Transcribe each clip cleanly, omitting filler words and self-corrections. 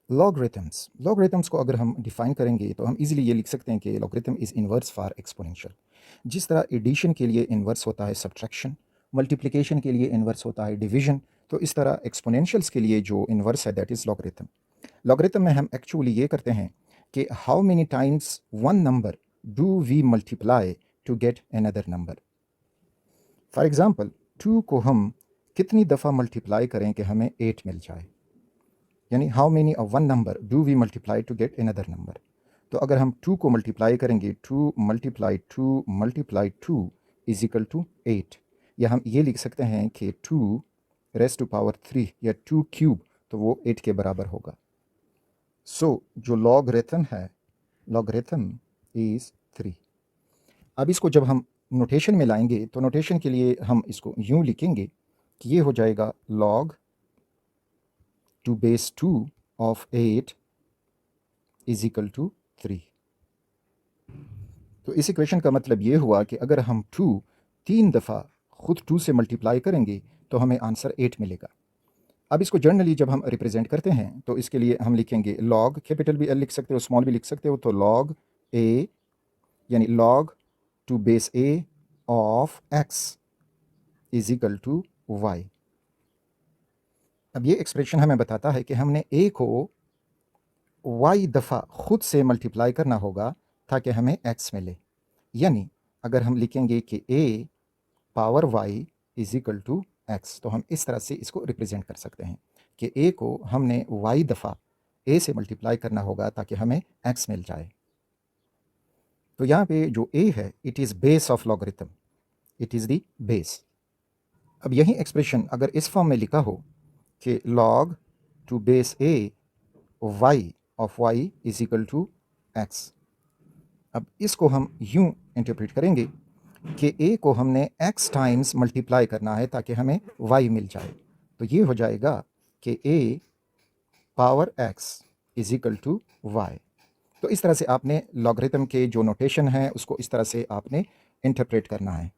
Logarithms को अगर हम डिफ़ाइन करेंगे तो हम इजीली ये लिख सकते हैं कि logarithm is inverse for exponential. जिस तरह एडिशन के लिए इन्वर्स होता है सब्ट्रैक्शन, मल्टीप्लिकेशन के लिए इन्वर्स होता है डिवीजन, तो इस तरह एक्सपोनेंशियल्स के लिए जो इन्वर्स है दैट इज़ लॉगरिथम। लॉगरिथम में हम एक्चुअली ये करते हैं कि how many times one number do we multiply to get another number. For example 2 को हम कितनी दफ़ा मल्टीप्लाई करें कि हमें 8 मिल जाए, यानी how many of one number do we multiply to get another number. तो अगर हम 2 को मल्टीप्लाई करेंगे 2 इज इक्वल टू 8, या हम ये लिख सकते हैं कि 2 रेज़ टू पावर 3 या 2 क्यूब, तो वो 8 के बराबर होगा। सो जो लॉगरिथम है, लॉगरिथम इज़ 3। अब इसको जब हम नोटेशन में लाएंगे तो नोटेशन के लिए हम इसको यूँ लिखेंगे कि ये हो जाएगा log 2 base 2 of 8 is equal to 3। तो इस इक्वेशन का मतलब ये हुआ कि अगर हम 2 3 दफ़ा खुद 2 से मल्टीप्लाई करेंगे तो हमें आंसर 8 मिलेगा। अब इसको जनरली जब हम रिप्रेजेंट करते हैं तो इसके लिए हम लिखेंगे log, कैपिटल भी L लिख सकते हो, स्मॉल भी लिख सकते हो, तो log a यानी log 2 base a of x is equal to y। अब ये एक्सप्रेशन हमें बताता है कि हमने a को y दफ़ा खुद से मल्टीप्लाई करना होगा ताकि हमें x मिले। यानी अगर हम लिखेंगे कि a power y is equal to x, तो हम इस तरह से इसको रिप्रेजेंट कर सकते हैं कि a को हमने y दफ़ा a से मल्टीप्लाई करना होगा ताकि हमें x मिल जाए। तो यहाँ पे जो a है it is base of logarithm, it is the base. अब यही एक्सप्रेशन अगर इस फॉर्म में लिखा हो कि log 2 base a y of y is equal to x, अब इसको हम यूं इंटरप्रेट करेंगे कि a को हमने x टाइम्स मल्टीप्लाई करना है ताकि हमें y मिल जाए। तो ये हो जाएगा कि a power x is equal to y। तो इस तरह से आपने लॉगरिथम के जो नोटेशन है उसको इस तरह से आपने इंटरप्रेट करना है।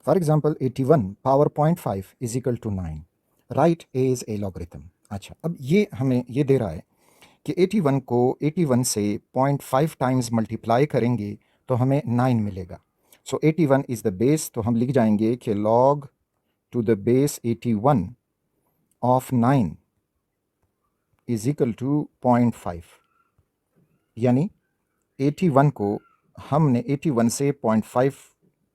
For example 81 power 0.5 is equal to 9, write a is a logarithm. अच्छा, अब ये हमें ये दे रहा है कि 81 को 81 से 0.5 टाइम्स मल्टीप्लाई करेंगे तो हमें 9 मिलेगा। सो 81 इज़ द बेस, तो हम लिख जाएंगे कि log to the base 81 of 9 is equal to 0.5, यानी 81 को हमने 81 से 0.5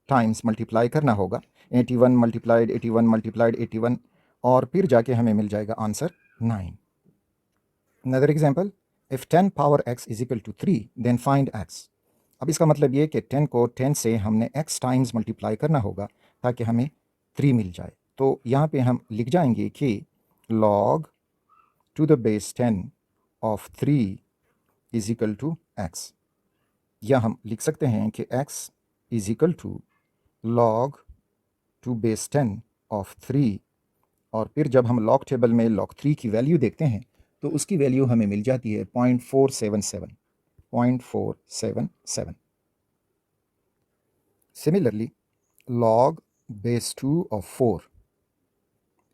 टाइम्स मल्टीप्लाई करना होगा। 81 मल्टीप्लाइड 81 मल्टीप्लाइड 81 और फिर जाके हमें मिल जाएगा answer 9। Another example, if 10 power x is equal to 3 then find x। अब इसका मतलब ये कि 10 को 10 से हमने x टाइम्स मल्टीप्लाई करना होगा ताकि हमें 3 मिल जाए। तो यहाँ पे हम लिख जाएंगे कि log to the base 10 of 3 is equal to x, या हम लिख सकते हैं कि x is equal to log 2 base 10 of 3, और फिर जब हम log टेबल में log 3 की वैल्यू देखते हैं तो उसकी वैल्यू हमें मिल जाती है 0.477। Similarly log base 2 of 4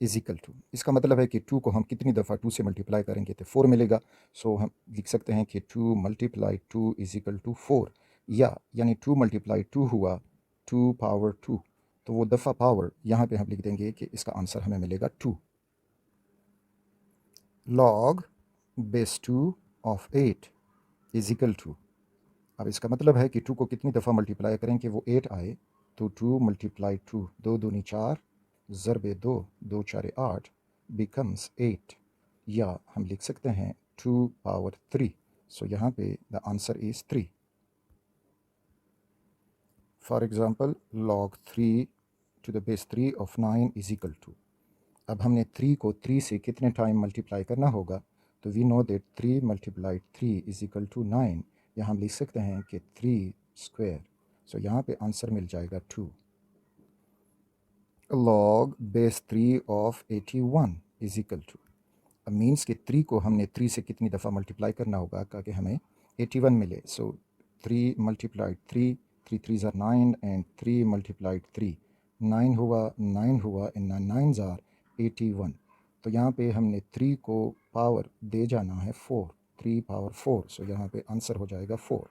is equal to, इसका मतलब है कि 2 को हम कितनी दफ़ा 2 से मल्टीप्लाई करेंगे तो 4 मिलेगा। सो हम लिख सकते हैं कि 2 मल्टीप्लाई 2 इज इक्वल टू 4, या यानी 2 मल्टीप्लाई 2 हुआ 2 पावर 2, तो वो दफ़ा पावर यहाँ पे हम लिख देंगे कि इसका आंसर हमें मिलेगा 2। log base 2 of 8 is equal to, अब इसका मतलब है कि 2 को कितनी दफ़ा मल्टीप्लाई करें कि वो 8 आए, तो 2 मल्टीप्लाई 2, 2 दूनी 4 ज़रबे 2, 2 4 8 बिकम्स 8, या हम लिख सकते हैं 2 पावर 3। सो यहाँ पे the answer is 3। For example log 3 to the base 3 of 9 is equal to, अब हमने 3 को 3 से कितने टाइम मल्टीप्लाई करना होगा, तो we know that 3 multiply 3 is equal to 9, या हम लिख सकते हैं कि 3 स्क्वायर। सो यहाँ पे आंसर मिल जाएगा 2। log base 3 of 81 is equal to, अब मीन्स कि 3 को हमने 3 से कितनी दफ़ा मल्टीप्लाई करना होगा ताकि हमें 81 मिले। सो 3 मल्टीप्लाइड 3, 3 3 आर 9 एंड 3 मल्टीप्लाइड 3, 9 हुआ 9 हुआ एंड 9 आर 81। तो यहाँ पे हमने 3 को पावर दे जाना है 4, 3 पावर 4, सो यहाँ पे आंसर हो जाएगा 4।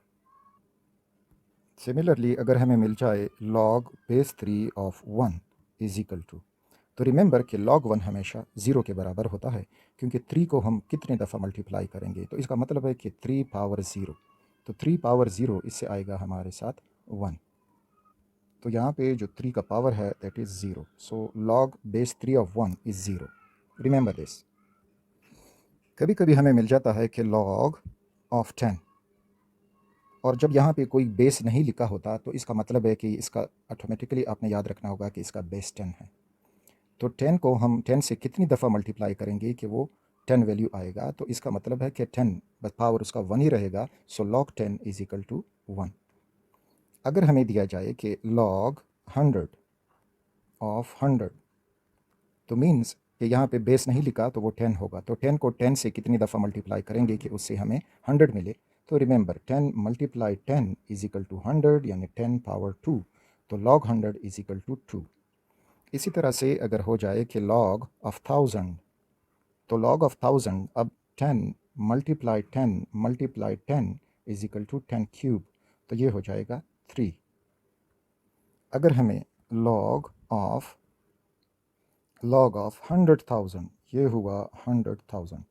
सिमिलरली अगर हमें मिल जाए log base 3 of 1 is equal to, तो रिमेंबर कि log 1 हमेशा 0 के बराबर होता है, क्योंकि 3 को हम कितने दफ़ा मल्टीप्लाई करेंगे, तो इसका मतलब है कि 3 पावर 0, तो 3 पावर 0 इससे आएगा हमारे साथ 1। तो यहाँ पे जो 3 का पावर है that is 0, so log base 3 of 1 is 0। Remember this. कभी कभी हमें मिल जाता है कि log ऑफ 10, और जब यहाँ पे कोई बेस नहीं लिखा होता तो इसका मतलब है कि इसका ऑटोमेटिकली आपने याद रखना होगा कि इसका बेस 10 है। तो 10 को हम 10 से कितनी दफ़ा मल्टीप्लाई करेंगे कि वो 10 वैल्यू आएगा, तो इसका मतलब है कि 10 बस पावर उसका 1 ही रहेगा, सो log 10 इज इक्वल टू 1। अगर हमें दिया जाए कि log 100 ऑफ 100, तो मीन्स कि यहाँ पे बेस नहीं लिखा तो वो 10 होगा, तो 10 को 10 से कितनी दफ़ा मल्टीप्लाई करेंगे कि उससे हमें 100 मिले। तो remember 10 multiply 10 is equal to 100, यानी 10 पावर 2, तो log 100 इज इक्वल टू 2। इसी तरह से अगर हो जाए कि log ऑफ 1000, तो log ऑफ 1000 अब 10 multiply 10 is equal to 10 cube, तो ये हो जाएगा 3। अगर हमें log ऑफ 100,000, ये हुआ 100,000,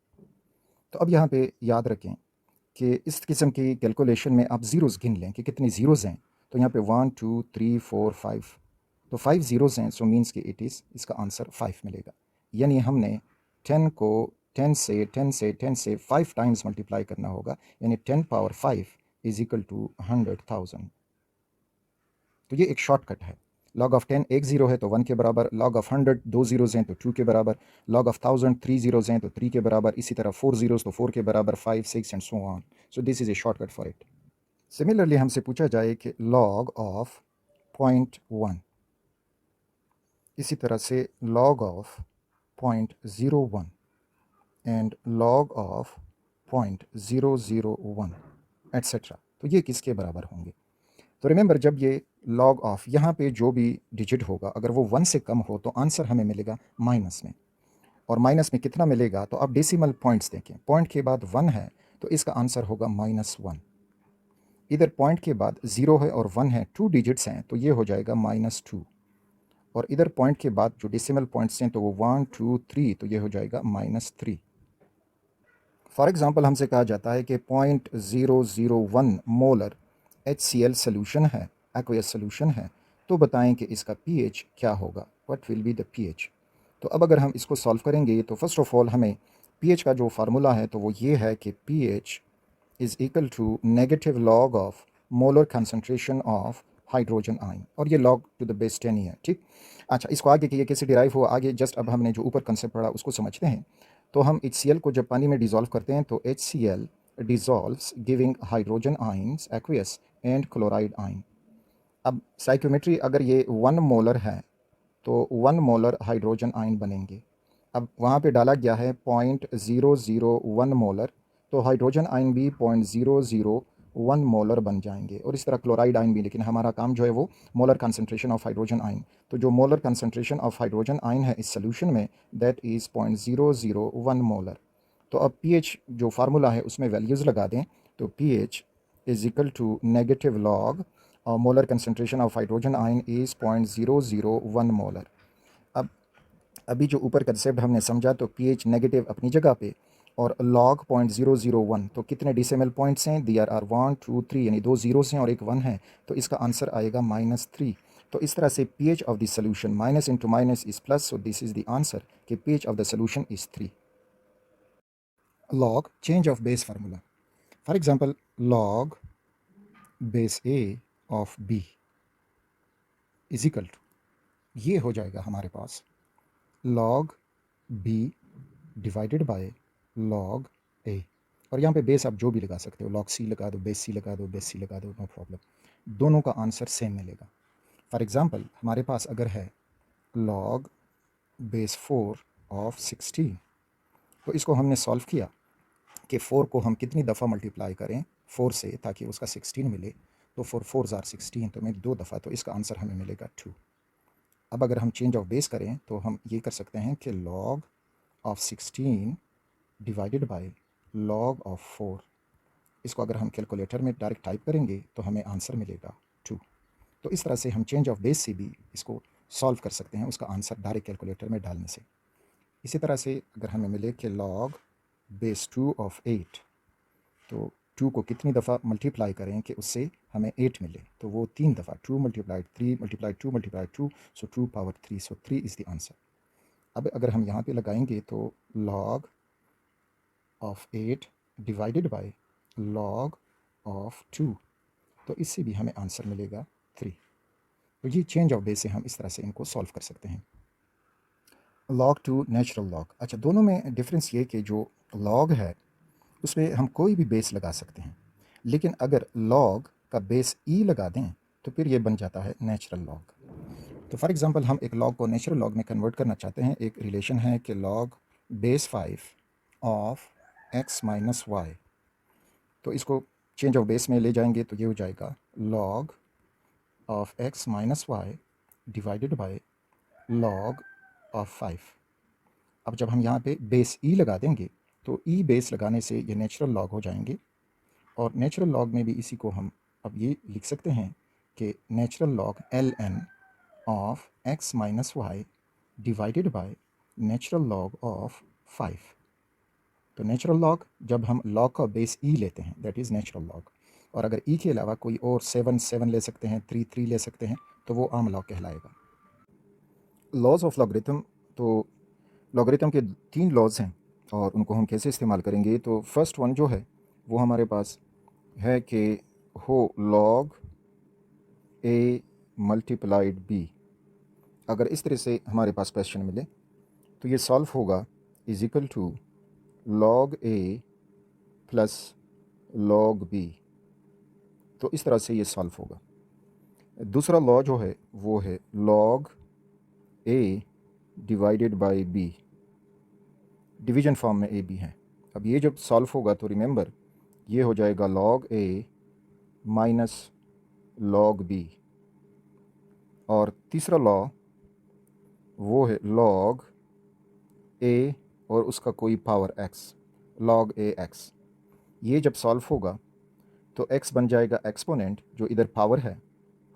तो अब यहाँ पे याद रखें कि इस किस्म की कैलकुलेशन में आप ज़ीरोज़ गिन लें कि कितनी ज़ीरोज़ हैं। तो यहाँ पे 1 2 3 4 5, तो 5 ज़ीरोज़ हैं, सो मीन्स कि इट इज़, इसका आंसर 5 मिलेगा। यानी हमने 10 को 10 से 5 टाइम्स मल्टीप्लाई करना होगा, यानी 10 पावर 5 इज इक्वल टू 100,000। तो ये एक शॉर्टकट है। log ऑफ 10 एक ज़ीरो है तो 1 के बराबर, log ऑफ 100 2 ज़ीरोज़ हैं तो 2 के बराबर, log ऑफ 1000 3 ज़ीरोज़ हैं तो 3 के बराबर, इसी तरह 4 ज़ीरोज़ तो 4 के बराबर, 5 6 and so on. So this is a shortcut for it. Similarly हमसे पूछा जाए कि log ऑफ 0.1, इसी तरह से log of 0.01 and log of 0.001 etcetera, तो ये किसके बराबर होंगे। तो रिमेंबर जब ये log ऑफ, यहाँ पे जो भी डिजिट होगा अगर वो 1 से कम हो तो आंसर हमें मिलेगा माइनस में, और माइनस में कितना मिलेगा, तो आप डेसिमल पॉइंट्स देखें, पॉइंट के बाद 1 है तो इसका आंसर होगा -1। इधर पॉइंट के बाद 0 है और 1 है, 2 डिजिट्स हैं तो ये हो जाएगा -2, और इधर पॉइंट के बाद जो डेसिमल पॉइंट्स हैं तो वो 1 2 3, तो ये हो जाएगा -3। फॉर एग्ज़ाम्पल हमसे कहा जाता है कि 0.001 मोलर HCl सोल्यूशन है, एक्वस सोल्यूशन है, तो बताएं कि इसका pH क्या होगा, what will be the pH। तो अब अगर हम इसको सॉल्व करेंगे तो फर्स्ट ऑफ ऑल हमें pH का जो फार्मूला है तो वो ये है कि pH is equal to negative log of molar concentration of hydrogen ion, और ये लॉग टू द बेस 10 ही है, ठीक। अच्छा, इसको आगे कि ये कैसे डिराइव हुआ आगे जस्ट अब हमने जो ऊपर कंसेप्ट पढ़ा उसको समझते हैं। तो हम HCl को जब पानी में डिज़ोल्व करते हैं तो HCl dissolves giving hydrogen ions aqueous and chloride ion. अब साइक्योमेट्री अगर ये 1 मोलर है तो 1 मोलर हाइड्रोजन आयन बनेंगे। अब वहाँ पे डाला गया है 0.001 मोलर, तो हाइड्रोजन आयन भी 0.001 मोलर बन जाएंगे, और इस तरह क्लोराइड आयन भी, लेकिन हमारा काम जो है वो molar concentration of hydrogen ion. तो जो molar concentration of hydrogen ion है इस सोल्यूशन में दैट इज़ 0.001 मोलर। तो अब pH जो फार्मूला है उसमें वैल्यूज़ लगा दें, तो pH is equal to negative log molar concentration of hydrogen ion is 0.001 molar. अब अभी जो ऊपर कंसेप्ट हमने समझा तो pH नेगेटिव अपनी जगह पे, और log 0.001, तो कितने डेसिमल पॉइंट्स हैं, दियर आर 1 2 3, यानी 2 ज़ीरोज़ हैं और एक 1 है, तो इसका आंसर आएगा -3। तो इस तरह से pH of the solution minus into minus is plus, so this is the answer कि pH of the solution is 3। log change of base formula, for example log base A of B is equal to, ये हो जाएगा हमारे पास log B divided by log A, और यहाँ पे base आप जो भी लगा सकते हो, log C लगा दो, बेस C लगा दो, बेस C लगा दो, नो प्रॉब्लम, दोनों का आंसर सेम मिलेगा। फॉर एग्ज़ाम्पल हमारे पास अगर है log बेस 4 ऑफ 16, तो इसको हमने सॉल्व किया कि 4 को हम कितनी दफ़ा मल्टीप्लाई करें 4 से ताकि उसका 16 मिले, तो 4 4 आर 16, तो मैं 2 दफ़ा, तो इसका आंसर हमें मिलेगा 2। अब अगर हम चेंज ऑफ बेस करें तो हम ये कर सकते हैं कि log of 16 divided by log of 4। इसको अगर हम कैलकुलेटर में डायरेक्ट टाइप करेंगे तो हमें आंसर मिलेगा 2। तो इस तरह से हम चेंज ऑफ बेस से भी इसको सॉल्व कर सकते हैं, उसका आंसर डायरेक्ट कैलकुलेटर में डालने से। इसी तरह से अगर हमें मिले कि log बेस 2 ऑफ 8, तो 2 को कितनी दफ़ा मल्टीप्लाई करें कि उससे हमें 8 मिले, तो वो 3 दफ़ा, 2 multiplied 3 multiplied 2 multiplied 2, so 2 power 3, so 3 is the answer. अब अगर हम यहाँ पे लगाएंगे तो log of 8 divided by log of 2, तो इससे भी हमें आंसर मिलेगा 3। तो ये चेंज ऑफ बेस से हम इस तरह से इनको सॉल्व कर सकते हैं। log टू नेचुरल log, अच्छा दोनों में डिफरेंस ये कि जो log है उसमें हम कोई भी बेस लगा सकते हैं, लेकिन अगर log का बेस e लगा दें तो फिर ये बन जाता है नेचुरल log। तो फॉर एग्जांपल हम एक log को नेचुरल log में कन्वर्ट करना चाहते हैं। एक रिलेशन है कि log base 5 of x minus y, तो इसको चेंज ऑफ बेस में ले जाएंगे तो ये हो जाएगा log of x minus y divided by log of 5। अब जब हम यहाँ पे बेस e लगा देंगे तो e बेस लगाने से ये नेचुरल लॉग हो जाएंगे, और नेचुरल लॉग में भी इसी को हम अब ये लिख सकते हैं कि natural log ln of x minus y divided by natural log of 5। तो नेचुरल लॉग जब हम लॉग का बेस e लेते हैं दैट इज़ नेचुरल लॉग, और अगर e के अलावा कोई और 7 ले सकते हैं, 3 ले सकते हैं, तो वो आम लॉग कहलाएगा। लॉज ऑफ लॉगरिथम, तो लॉगरिथम के 3 लॉज हैं और उनको हम कैसे इस्तेमाल करेंगे। तो फर्स्ट वन जो है वो हमारे पास है कि हो log a मल्टीप्लाइड b। अगर इस तरह से हमारे पास क्वेश्चन मिले तो ये सॉल्व होगा is equal to log a plus log b। तो इस तरह से ये सॉल्व होगा। दूसरा लॉ जो है वो है log a divided by b, division form में ए बी है। अब ये जब सॉल्व होगा तो रिमेंबर ये हो जाएगा log a minus log b। और तीसरा लॉ वो है log a और उसका कोई power x, log a x। ये जब सॉल्व होगा तो x बन जाएगा एक्सपोनेंट जो इधर पावर है,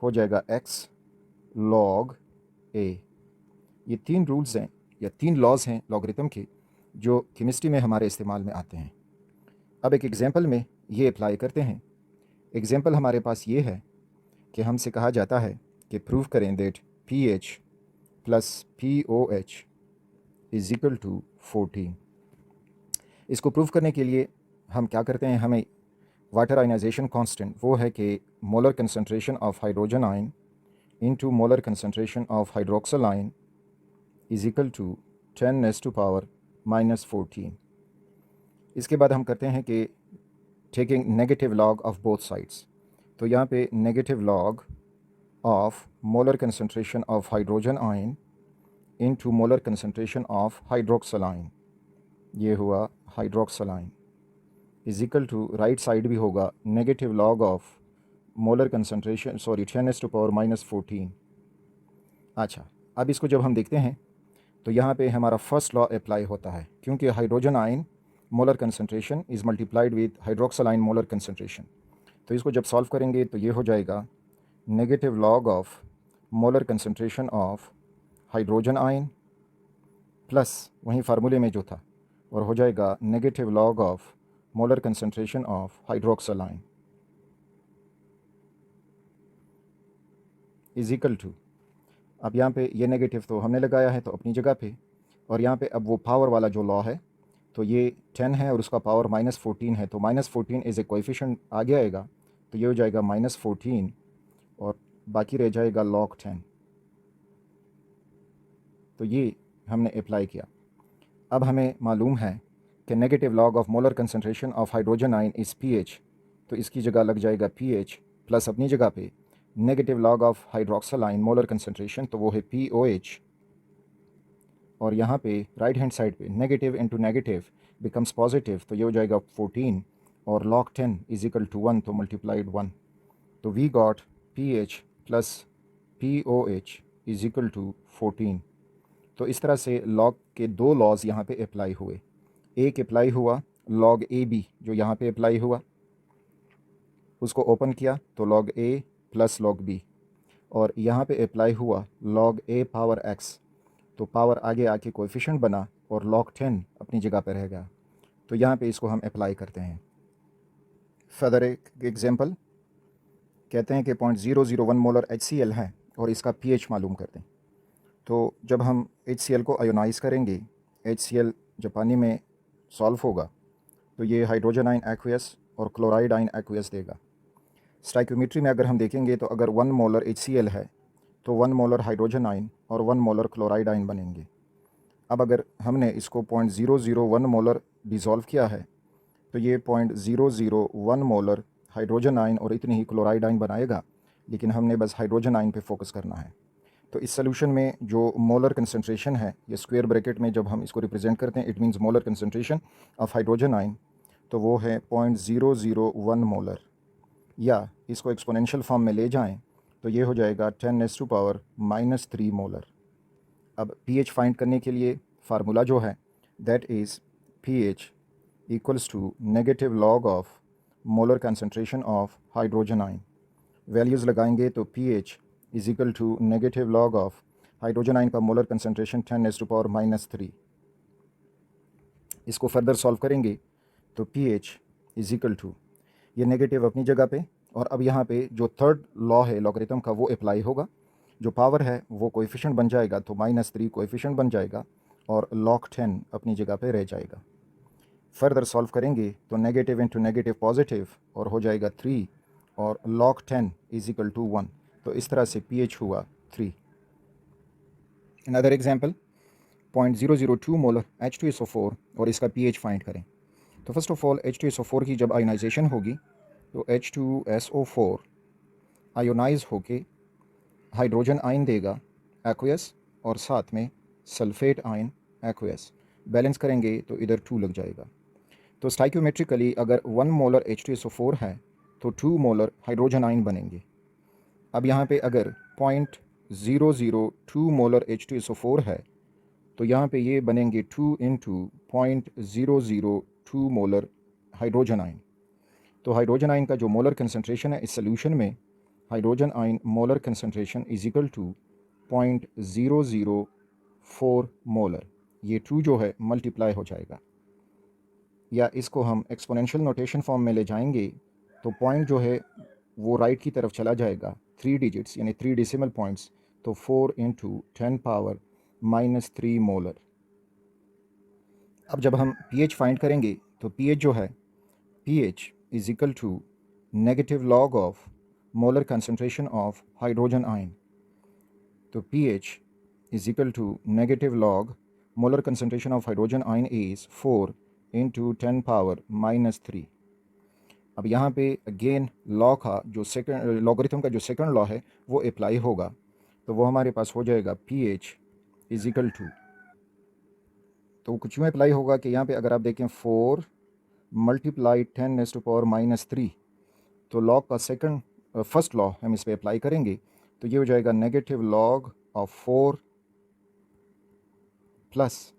हो जाएगा x log a। ये 3 रूल्स हैं या 3 लॉज हैं लॉगरिथम के जो केमिस्ट्री में हमारे इस्तेमाल में आते हैं। अब एक एग्जांपल में ये अप्लाई करते हैं। एग्जांपल हमारे पास ये है कि हमसे कहा जाता है कि प्रूव करें that pH plus POH is equal to 14। इसको प्रूव करने के लिए हम क्या करते हैं, हमें वाटर आयनाइजेशन कांस्टेंट वो है कि molar concentration of hydrogen ion into molar concentration of hydroxyl ion is equal to 10⁻⁻14। इसके बाद हम करते हैं कि taking negative log of both sides, तो यहाँ पे negative log of molar concentration of hydrogen ion into molar concentration of hydroxyl ion, ये हुआ hydroxyl ion is equal to right side भी होगा negative log of molar concentration 10⁻⁻14। अच्छा, अब इसको जब हम देखते हैं तो यहाँ पे हमारा फर्स्ट लॉ अप्लाई होता है, क्योंकि hydrogen ion molar concentration is multiplied with hydroxyl ion molar concentration. तो इसको जब सॉल्व करेंगे तो ये हो जाएगा negative log of molar concentration of hydrogen ion plus वहीं फार्मूले में जो था, और हो जाएगा negative log of molar concentration of hydroxyl ion is equal to, अब यहाँ पे ये नेगेटिव तो हमने लगाया है तो अपनी जगह पे, और यहाँ पे अब वो पावर वाला जो लॉ है तो ये 10 है और उसका पावर -14 है, तो -14 एज ए कोएफिशिएंट आगे आएगा, तो ये हो जाएगा -14 और बाकी रह जाएगा log 10। तो ये हमने अप्लाई किया। अब हमें मालूम है कि negative log of molar concentration of hydrogen ion is pH, तो इसकी जगह लग जाएगा pH प्लस अपनी जगह पे negative log of hydroxyl ion molar concentration, तो वो है POH, और यहाँ पे राइट हैंड साइड पे negative into negative becomes positive, तो ये हो जाएगा 14 और log 10 इज इक्वल टू 1, तो मल्टीप्लाइड 1, तो we got pH plus POH is equal to 14। तो इस तरह से लॉग के दो लॉज यहाँ पे अप्लाई हुए। एक अप्लाई हुआ लॉग ए बी जो यहाँ पे अप्लाई हुआ, उसको ओपन किया तो लॉग ए प्लस लॉग बी, और यहाँ पे अप्लाई हुआ लॉग ए पावर एक्स, तो पावर आगे आके कोएफिशिएंट बना और लॉग 10 अपनी जगह पर रह गया। तो यहाँ पे इसको हम अप्लाई करते हैं। फर्दर एक एग्जांपल कहते हैं कि 0.001 मोलर HCl है और इसका pH मालूम करते हैं। तो जब हम HCl को आयोनाइज़ करेंगे, HCl जब पानी में सॉल्व होगा तो ये हाइड्रोजन आयन एक्वियस और क्लोराइड आयन एक्वियस देगा। स्टाइक्योमेट्री में अगर हम देखेंगे तो अगर 1 मोलर HCl है तो 1 मोलर हाइड्रोजन आयन और 1 मोलर क्लोराइड आयन बनेंगे। अब अगर हमने इसको 0.001 मोलर डिज़ोल्व किया है तो ये 0.001 मोलर हाइड्रोजन आयन और इतनी ही क्लोराइड आयन बनाएगा, लेकिन हमने बस हाइड्रोजन आयन पे फोकस करना है। तो इस सोल्यूशन में जो मोलर कंसंट्रेशन है, ये स्क्वायर ब्रैकेट में जब हम इसको रिप्रेजेंट करते हैं, it means molar concentration of hydrogen ion, तो वो है 0.001 मोलर, या इसको एक्सपोनेंशियल फॉर्म में ले जाएं तो ये हो जाएगा 10⁻³ मोलर। अब pH फाइंड करने के लिए फार्मूला जो है that is pH equals to negative log of molar concentration of hydrogen ion. Values लगाएंगे तो pH is equal to negative log of hydrogen ion का मोलर कंसंट्रेशन 10⁻³ इसको फर्दर सॉल्व करेंगे तो pH इज इक्वल टू, ये negative अपनी जगह पे, और अब यहाँ पे जो थर्ड लॉ है लॉगरिथम का वो अप्लाई होगा। जो पावर है वो कोएफिशिएंट बन जाएगा, तो -3 कोएफिशिएंट बन जाएगा और log 10 अपनी जगह पे रह जाएगा। फर्दर सॉल्व करेंगे तो नेगेटिव इंटू नेगेटिव पॉजिटिव और हो जाएगा 3 और log 10 इज इक्वल टू 1। तो इस तरह से pH हुआ 3। अनदर एग्जांपल 0.002 मोलर H2SO4 और इसका pH फाइंड करें। तो फर्स्ट ऑफ ऑल H2SO4 की जब आयोनाइजेशन होगी तो H2SO4 आयोनाइज होके हाइड्रोजन आयन देगा एक्वियस और साथ में सल्फेट आयन एक्वियस। बैलेंस करेंगे तो इधर 2 लग जाएगा। तो स्टाइक्योमेट्रिकली अगर 1 मोलर H2SO4 है तो 2 मोलर हाइड्रोजन आयन बनेंगे। अब यहाँ पे अगर 0.002 मोलर H2SO4 है तो यहाँ पे ये बनेंगे 2 इंटू 0.002 मोलर हाइड्रोजन आयन। तो हाइड्रोजन आयन का जो मोलर कंसंट्रेशन है इस सोल्यूशन में, hydrogen ion molar concentration is equal to 0.004 molar. ये 2 जो है मल्टीप्लाई हो जाएगा, या इसको हम एक्सपोनेंशियल नोटेशन फॉर्म में ले जाएंगे तो पॉइंट जो है वो राइट की तरफ चला जाएगा 3 डिजिट्स यानी 3 डेसिमल पॉइंट्स, तो 4 इंटू 10⁻³ मोलर। अब जब हम pH फाइंड करेंगे तो pH जो है pH is equal to negative log of molar concentration of hydrogen ion. तो pH is equal to negative log molar concentration of hydrogen ion is 4 into 10⁻³ अब यहाँ पे अगेन लॉ का जो सेकंड लॉगरिथम का जो सेकंड लॉ है वो अप्लाई होगा, तो वो हमारे पास हो जाएगा pH इज इक्वल टू, तो कुछ यूँ अप्लाई होगा कि यहाँ पे अगर आप देखें 4 मल्टीप्लाई 10⁻³ तो लॉ का सेकंड फर्स्ट लॉ हम इस पर अप्लाई करेंगे तो ये हो जाएगा negative log of 4 plus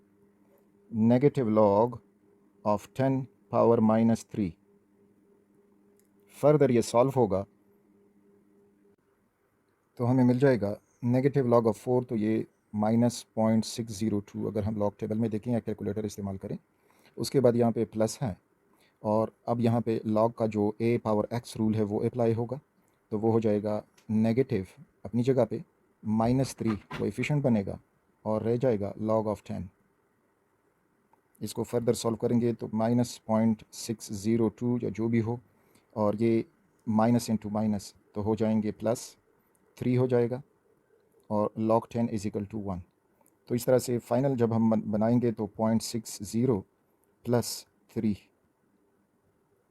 negative log of 10⁻³ further ये सॉल्व होगा तो हमें मिल जाएगा नेगेटिव लॉग ऑफ 4, तो ये -0.602 अगर हम लॉग टेबल में देखें या कैलकुलेटर इस्तेमाल करें। उसके बाद यहाँ पे प्लस है, और अब यहाँ पे लॉग का जो a पावर x रूल है वो अप्लाई होगा, तो वो हो जाएगा नेगेटिव अपनी जगह पे -3 कोएफिशिएंट बनेगा और रह जाएगा log ऑफ 10। इसको फर्दर सॉल्व करेंगे तो -0.602 या जो भी हो, और ये माइनस इंटू माइनस तो हो जाएंगे +3 हो जाएगा और log 10 इज इक्वल टू 1। तो इस तरह से फाइनल जब हम बनाएंगे तो 0.60 प्लस 3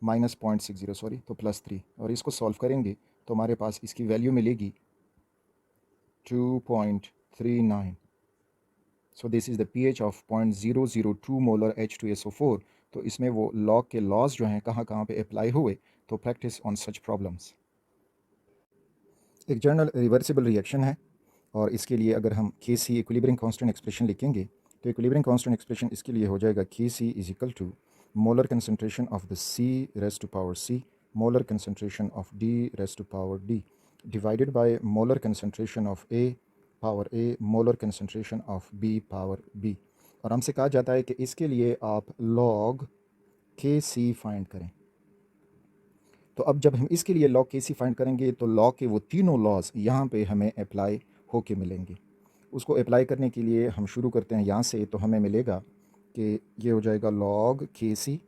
-0.60 सॉरी तो +3, और इसको सॉल्व करेंगे तो हमारे पास इसकी वैल्यू मिलेगी 2.39। सो this is the pH of 0.002 molar H2SO4। तो इसमें वो लॉग के लॉज जो हैं कहाँ कहाँ पे अप्लाई हुए, तो प्रैक्टिस ऑन सच प्रॉब्लम्स। एक जनरल रिवर्सिबल रिएक्शन है और इसके लिए अगर हम के सी इक्विलिब्रियम कांस्टेंट एक्सप्रेशन लिखेंगे तो इक्विलिब्रियम कांस्टेंट एक्सप्रेशन इसके लिए हो जाएगा K C is equal to molar concentration of the C raise to power C molar concentration of D raise to power D divided by molar concentration of A power A molar concentration of B power B. और हमसे कहा जाता है कि इसके लिए आप log K सी find करें। तो अब जब हम इसके लिए लॉग के सी फाइंड करेंगे तो लॉग के वो तीनों लॉज यहाँ पे हमें अप्लाई होके मिलेंगे। उसको अप्लाई करने के लिए हम शुरू करते हैं यहाँ से, तो हमें मिलेगा कि ये हो जाएगा log K C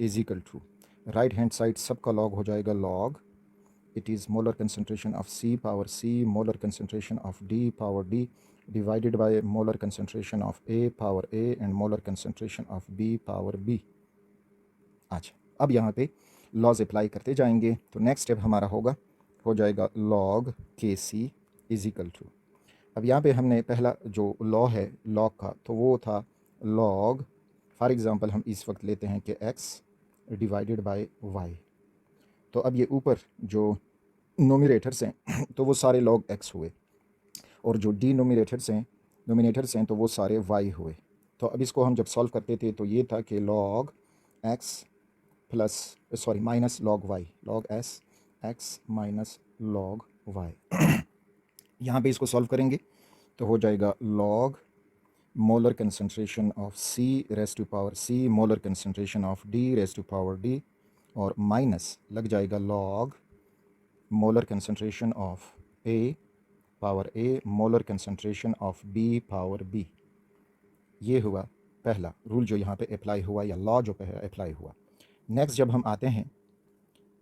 is equal to right hand side सबका लॉग हो जाएगा log it is molar concentration of C power C molar concentration of D power D divided by molar concentration of A power A and molar concentration of B power B। अच्छा, अब यहाँ पे laws apply करते जाएंगे तो next step हमारा हो जाएगा log K C is equal to. अब यहाँ पे हमने पहला जो लॉ है लॉग का तो वो था लॉग, फॉर एग्ज़ाम्पल हम इस वक्त लेते हैं कि x डिवाइडेड बाय y। तो अब ये ऊपर जो नोमिनेटर्स हैं तो वो सारे लॉग x हुए और जो नोमिनेटर्स हैं तो वो सारे y हुए। तो अब इसको हम जब सॉल्व करते थे तो ये था कि log x plus minus log y log s x minus log y। यहाँ पे इसको सॉल्व करेंगे तो हो जाएगा log molar concentration of C raise to power C molar concentration of D raise to power D और माइनस लग जाएगा log molar concentration of A power A molar concentration of B power B। ये हुआ पहला rule जो यहाँ पे apply हुआ या लॉ जो अप्लाई हुआ। नेक्स्ट जब हम आते हैं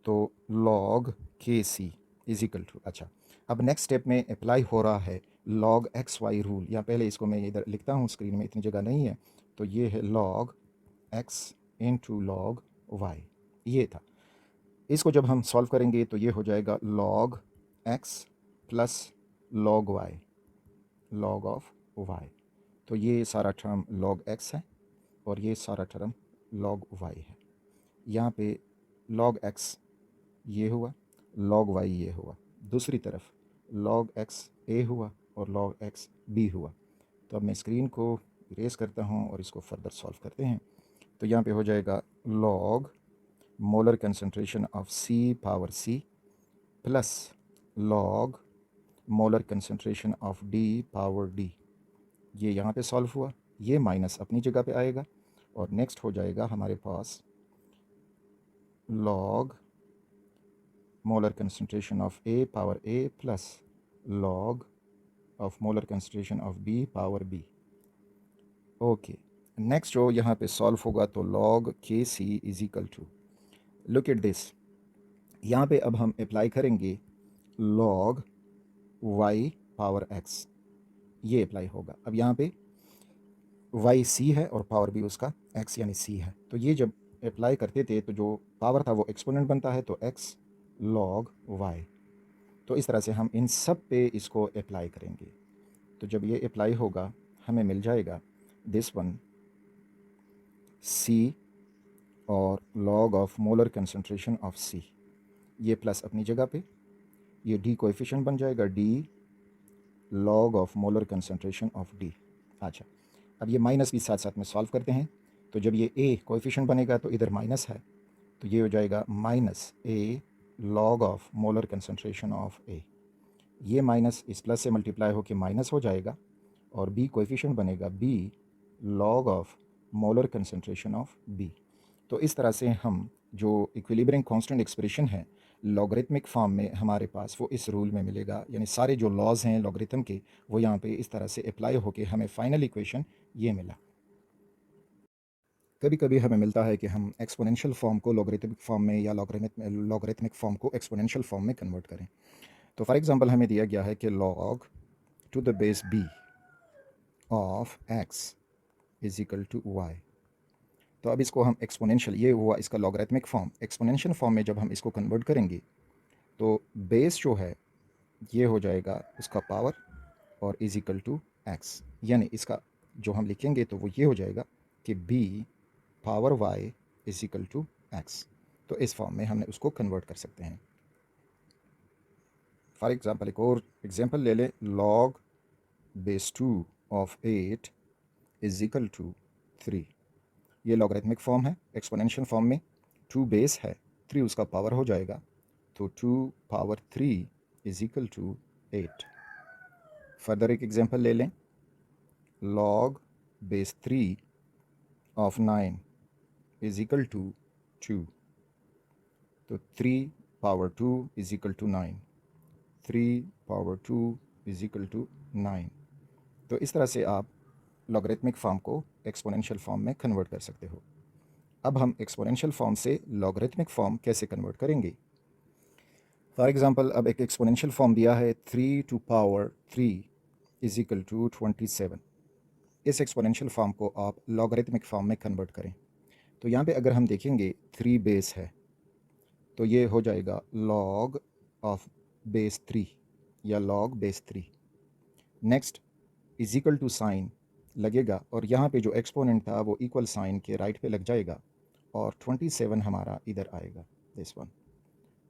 तो log K C is equal to, अच्छा अब नेक्स्ट स्टेप में अप्लाई हो रहा है लॉग एक्स वाई रूल, या पहले इसको मैं इधर लिखता हूँ, स्क्रीन में इतनी जगह नहीं है, तो ये है log x into log y. ये था, इसको जब हम सॉल्व करेंगे तो ये हो जाएगा log x plus log y log of y. तो ये सारा टर्म लॉग एक्स है और ये सारा टर्म लॉग वाई है। यहाँ पे लॉग एक्स ये हुआ, लॉग वाई ये हुआ, दूसरी तरफ लॉग एक्स ए हुआ और लॉग एक्स बी हुआ। तो अब मैं स्क्रीन को इरेज करता हूँ और इसको फर्दर सॉल्व करते हैं। तो यहाँ पे हो जाएगा log molar concentration of C power C plus log molar concentration of D power D. ये यहाँ पे सॉल्व हुआ, ये माइनस अपनी जगह पे आएगा और नेक्स्ट हो जाएगा हमारे पास log molar concentration of A power A plus log of molar concentration of B power B। Okay, next जो यहाँ पे सॉल्व होगा तो log K C is equal to, look at this, यहाँ पे अब हम अप्लाई करेंगे log y पावर x, ये अप्लाई होगा। अब यहाँ पे y c है और पावर भी उसका x यानी c है, तो ये जब अप्लाई करते थे तो जो पावर था वो एक्सपोनेंट बनता है, तो x log y। तो इस तरह से हम इन सब पे इसको अप्लाई करेंगे। तो जब ये अप्लाई होगा हमें मिल जाएगा दिस वन C और log of molar concentration of C, ये प्लस अपनी जगह पे, ये D कोएफिशिएंट बन जाएगा D log of molar concentration of D। अच्छा, अब ये माइनस भी साथ साथ में सॉल्व करते हैं, तो जब ये A कोएफिशिएंट बनेगा तो इधर माइनस है, तो ये हो जाएगा minus A log of molar concentration of A। ये माइनस इस प्लस से मल्टीप्लाई होकर माइनस हो जाएगा और B कोएफिशिएंट बनेगा B log of molar concentration of B। तो इस तरह से हम जो इक्विलिब्रियम कांस्टेंट एक्सप्रेशन है लॉगरिथमिक फॉर्म में हमारे पास वो इस रूल में मिलेगा, यानी सारे जो लॉज हैं लॉगरिथम के वो यहाँ पे इस तरह से अप्लाई होके हमें फाइनल इक्वेशन ये मिला। कभी कभी हमें मिलता है कि हम एक्सपोनेंशियल फॉर्म को लॉगरिथमिक फॉर्म में या लॉगरिथमिक फॉर्म को एक्सपोनेंशियल फॉर्म में कन्वर्ट करें। तो फॉर एग्जांपल हमें दिया गया है कि log to the base b of x is equal to y। तो अब इसको हम एक्सपोनेंशियल, ये हुआ इसका लॉगरिथमिक फॉर्म, एक्सपोनेंशियल फॉर्म में जब हम इसको कन्वर्ट करेंगे तो बेस जो है ये हो जाएगा उसका पावर और इज इक्वल टू x, यानी इसका जो हम लिखेंगे तो वो ये हो जाएगा कि b power y is equal to x। तो इस फॉर्म में हमने उसको कन्वर्ट कर सकते हैं। फॉर एग्ज़ाम्पल एक और एग्जांपल ले लें, log base 2 of 8 is equal to 3। ये लॉगरिथमिक फॉर्म है। एक्सपोनेंशियल फॉर्म में 2 बेस है, 3 उसका पावर हो जाएगा, तो 2 power 3 is equal to 8। Further एक एग्जांपल ले लें, log base 3 of 9 is equal to 2, तो 3 power 2 is equal to 9, 3 power 2 is equal to 9। तो इस तरह से आप लॉगरिथमिक फॉर्म को एक्सपोनेंशियल फॉर्म में कन्वर्ट कर सकते हो। अब हम एक्सपोनेंशियल फॉर्म से लॉगरिथमिक फॉर्म कैसे कन्वर्ट करेंगे। फॉर एग्जांपल, अब एक एक्सपोनेंशियल फॉर्म दिया है 3 to power 3 is equal to 27। इस एक्सपोनेंशियल फॉर्म को आप लॉगरिथमिक फॉर्म में कन्वर्ट करें, तो यहाँ पे अगर हम देखेंगे 3 बेस है, तो ये हो जाएगा लॉग ऑफ बेस 3 या log base 3। Next is equal to sign लगेगा और यहाँ पे जो एक्सपोनेंट था वो इक्वल साइन के राइट पे लग जाएगा और 27 हमारा इधर आएगा, दिस वन।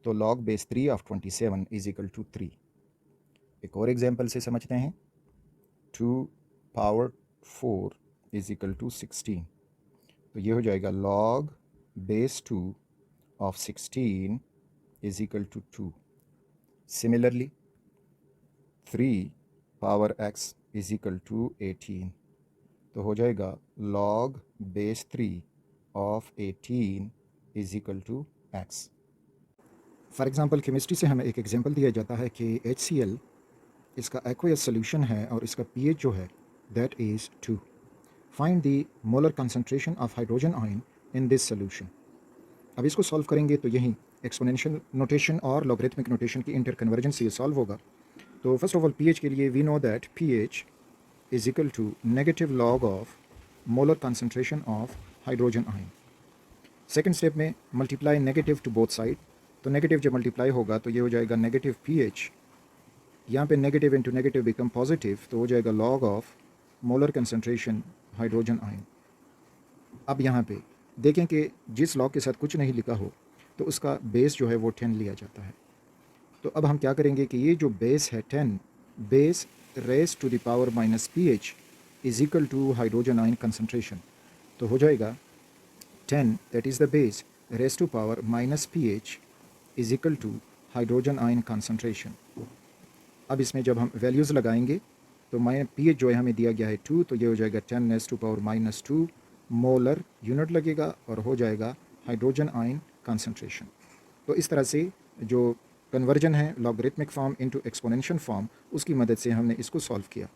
तो log base 3 of 27 is equal to 3। एक और एग्जांपल से समझते हैं, 2 पावर 4 इज इक्वल टू 16, तो ये हो जाएगा log base 2 of 16 is equal to 2। Similarly 3 power x is equal to 18, तो हो जाएगा log base 3 of 18 is equal to x। For example chemistry से हमें एक एग्जांपल दिया जाता है कि HCl इसका एक्वस सोल्यूशन है और इसका pH जो है that is 2। Find the molar concentration of hydrogen ion in this solution. अब इसको सॉल्व करेंगे तो यही एक्सपोनेंशियल नोटेशन और लॉगरिथमिक नोटेशन की इंटर कन्वर्जन से ये सॉल्व होगा। तो फर्स्ट ऑफ ऑल pH के लिए we know that pH is equal to negative log of molar concentration of hydrogen ion. Second step में multiply negative to both side, तो negative जब मल्टीप्लाई होगा तो ये हो जाएगा नेगेटिव pH, यहाँ पे negative into negative become positive, तो हो जाएगा log of molar concentration hydrogen ion. अब यहाँ पे देखें कि जिस लॉग के साथ कुछ नहीं लिखा हो तो उसका बेस जो है वो 10 लिया जाता है। तो अब हम क्या करेंगे कि ये जो बेस है 10, base raise to the power minus pH is equal to hydrogen ion concentration, तो हो जाएगा 10 that is the base raise to power minus pH is equal to hydrogen ion concentration. अब इसमें जब हम वैल्यूज़ लगाएंगे तो pH जो है हमें दिया गया है 2, तो ये हो जाएगा 10 raise to power minus 2 molar unit लगेगा और हो जाएगा हाइड्रोजन आयन कंसंट्रेशन। तो इस तरह से जो कन्वर्जन है logarithmic form into exponential form, उसकी मदद से हमने इसको सॉल्व किया।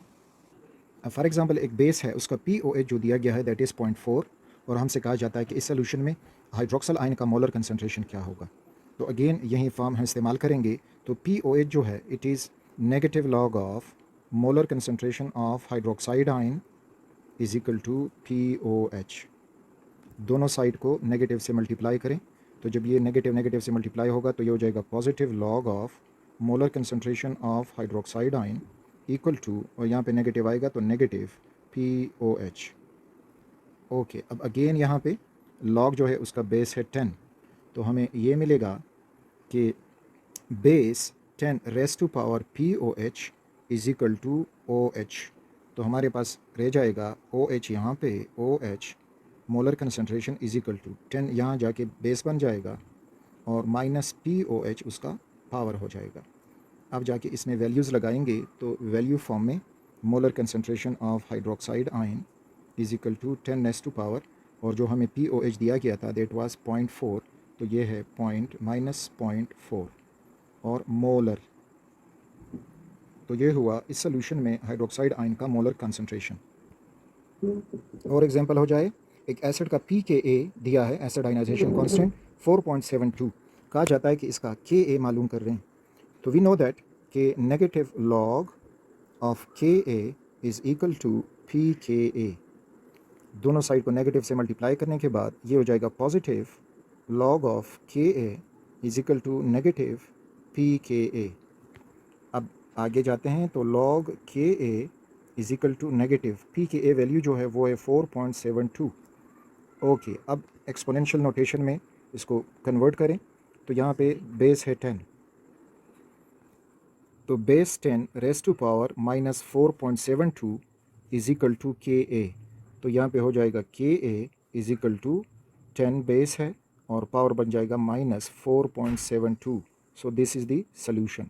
अब फॉर एग्जांपल एक बेस है, उसका pOH जो दिया गया है दैट इज़ 0.4 और हमसे कहा जाता है कि इस सोल्यूशन में हाइड्रोक्सल आयन का मोलर कंसंट्रेशन क्या होगा। तो अगेन यही फॉर्म हम इस्तेमाल करेंगे, तो pOH जो है it is negative log of molar concentration of hydroxide ion is equal to pOH। दोनों साइड को नेगेटिव से मल्टीप्लाई करें, तो जब ये नेगेटिव नेगेटिव से मल्टीप्लाई होगा तो ये हो जाएगा positive log of molar concentration of hydroxide ion equal to, और यहाँ पे नेगेटिव आएगा तो नेगेटिव pOH। ओके, अब अगेन यहाँ पे लॉग जो है उसका बेस है 10, तो हमें ये मिलेगा कि base 10 raise to power pOH is equal to OH, तो हमारे पास रह जाएगा OH यहाँ पे, OH molar concentration is equal to 10 यहाँ जाके बेस बन जाएगा और माइनस pOH उसका पावर हो जाएगा। अब जाके इसमें वैल्यूज़ लगाएंगे तो वैल्यू फॉर्म में molar concentration of hydroxide ion is equal to 10 raise to power, और जो हमें pOH दिया गया था दैट वाज 0.4, तो ये है माइनस 0.4 और मोलर, तो ये हुआ इस सोल्यूशन में हाइड्रोक्साइड आयन का मोलर कंसंट्रेशन। और एग्जांपल हो जाए, एक एसिड का pKa दिया है, एसिड आयनाइजेशन कांस्टेंट 4.72, कहा जाता है कि इसका Ka मालूम कर रहे हैं, तो वी नो दैट कि negative log of Ka is equal to pKa। दोनों साइड को नेगेटिव से मल्टीप्लाई करने के बाद ये हो जाएगा positive log of Ka is equal to negative pKa। अब आगे जाते हैं तो log Ka is equal to negative pKa value जो है वो है 4.72। ओके, अब एक्सपोनेंशियल नोटेशन में इसको कन्वर्ट करें, तो यहाँ पे बेस है 10, तो base 10 raise to power minus 4.72 is equal to K A. तो यहाँ पे हो जाएगा K A is equal to 10 base है और पावर बन जाएगा -4.72। So this is the solution.